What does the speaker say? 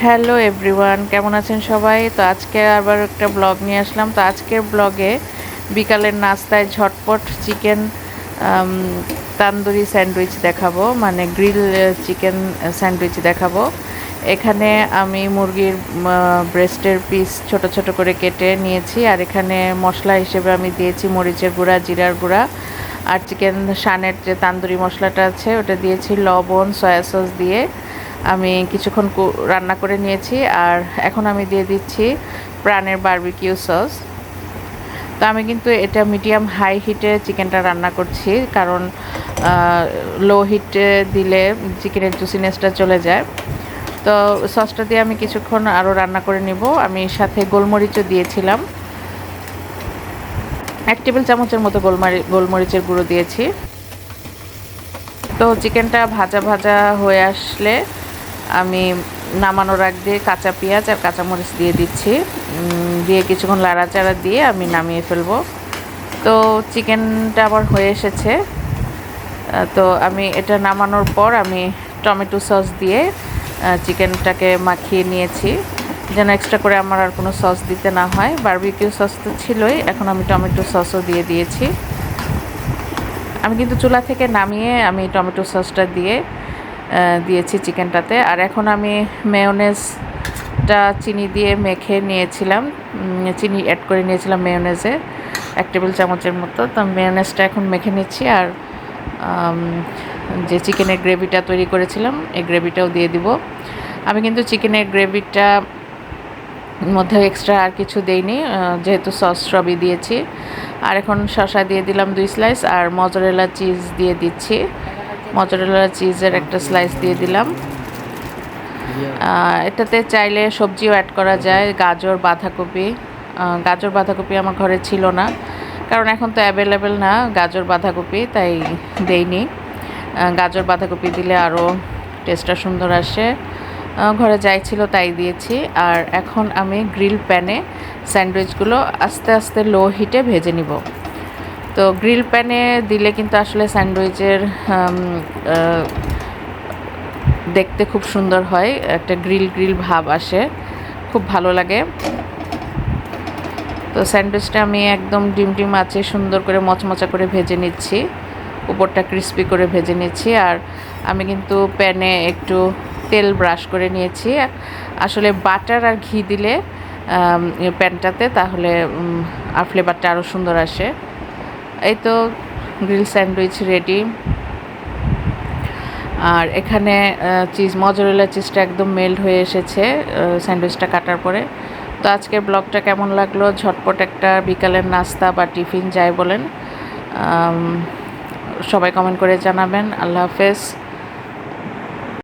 Hello everyone, কেমন আছেন সবাই? তো আজকে আবার একটা ব্লগ নিয়ে আসলাম। তো আজকের ব্লগে বিকালের নাস্তায় ঝটপট চিকেন তান্দুরি স্যান্ডউইচ দেখাবো, মানে গ্রিল চিকেন স্যান্ডউইচ দেখাবো। এখানে আমি মুরগির ব্রেস্টের পিস ছোট ছোট করে কেটে নিয়েছি, আর এখানে মশলা হিসেবে আমি দিয়েছি মরিচের গুঁড়া, জিরার গুঁড়া, আর চিকেন শানের যে তান্দুরি মশলাটা আছে ওটা দিয়েছি, লবণ, সয়া সস দিয়ে আমি কিছুক্ষণ রান্না করে নিয়েছি। আর এখন আমি দিয়ে দিচ্ছি প্রাণের বারবিকিউ সস। তো আমি কিন্তু এটা মিডিয়াম হাই হিটে চিকেনটা রান্না করছি, কারণ লো হিটে দিলে চিকেনের জুসিনেসটা চলে যায়। তো সসটা দিয়ে আমি কিছুক্ষণ আরও রান্না করে নিব। আমি সাথে গোলমরিচও দিয়েছিলাম, 1 টেবিল চামচের মতো গোলমরিচের গুঁড়ো দিয়েছি। তো চিকেনটা ভাজা ভাজা হয়ে আসলে আমি নামানোর আগ দিয়ে কাঁচা পেঁয়াজ আর কাঁচামরিচ দিয়ে দিচ্ছি, দিয়ে কিছুক্ষণ লাড়াচাড়া দিয়ে আমি নামিয়ে ফেলবো। তো চিকেনটা আমার হয়ে এসেছে। তো আমি এটা নামানোর পর আমি টমেটো সস দিয়ে চিকেনটাকে মাখিয়ে নিয়েছি, যেন এক্সট্রা করে আমার আর কোনো সস দিতে না হয়। বারবিকিউ সস তো ছিলই, এখন আমি টমেটো সসও দিয়ে দিয়েছি। আমি কিন্তু চুলা থেকে নামিয়ে আমি টমেটো সসটা দিয়েছি চিকেনটাতে। আর এখন আমি মেয়োনেজটা চিনি দিয়ে মেখে নিয়েছিলাম, চিনি অ্যাড করে নিয়েছিলাম মেয়োনেজে 1 টেবিল চামচের মতো। তো মেয়োনেজটা এখন মেখে নিচ্ছি, আর যে চিকেনের গ্রেভিটা তৈরি করেছিলাম এই গ্রেভিটাও দিয়ে দিব। আমি কিন্তু চিকেনের গ্রেভিটা মধ্যে এক্সট্রা আর কিছু দেইনি, যেহেতু সস সবই দিয়েছি। আর এখন শসা দিয়ে দিলাম 2 স্লাইস, আর মজরেলা চিজ দিয়ে দিচ্ছি, মজরেলা চিজের একটা স্লাইস দিয়ে দিলাম। এটাতে চাইলে সবজিও অ্যাড করা যায়, গাজর, বাঁধাকপি। গাজর বাঁধাকপি আমার ঘরে ছিল না, কারণ এখন তো অ্যাভেলেবেল না গাজর বাঁধাকপি, তাই দেইনি। গাজর বাঁধাকপি দিলে আরও টেস্টটা সুন্দর আসে। ঘরে যাই ছিল তাই দিয়েছি। আর এখন আমি গ্রিল প্যানে স্যান্ডউইচগুলো আস্তে আস্তে লো হিটে ভেজে নিব। তো গ্রিল প্যানে দিলে কিন্তু আসলে স্যান্ডউইচের দেখতে খুব সুন্দর হয়, একটা গ্রিল ভাব আসে, খুব ভালো লাগে। তো স্যান্ডউইচটা আমি একদম ডিম আছে সুন্দর করে মচমচা করে ভেজে নিচ্ছি, উপরটা ক্রিস্পি করে ভেজে নিচ্ছি। আর আমি কিন্তু প্যানে একটু তেল ব্রাশ করে নিয়েছি, আসলে বাটার আর ঘি দিলে প্যানটাতে তাহলে আর ফ্লেভারটা আরও সুন্দর আসে। এই তো গ্রিল স্যান্ডউইচ রেডি। আর এখানে মজরেলা চিজটা একদম মেল্ট হয়ে এসেছে স্যান্ডউইচটা কাটার পরে। তো আজকের ব্লগটা কেমন লাগলো? ঝটপট একটা বিকালের নাস্তা বা টিফিন যাই বলেন, সবাই কমেন্ট করে জানাবেন। আল্লাহ হাফেজ।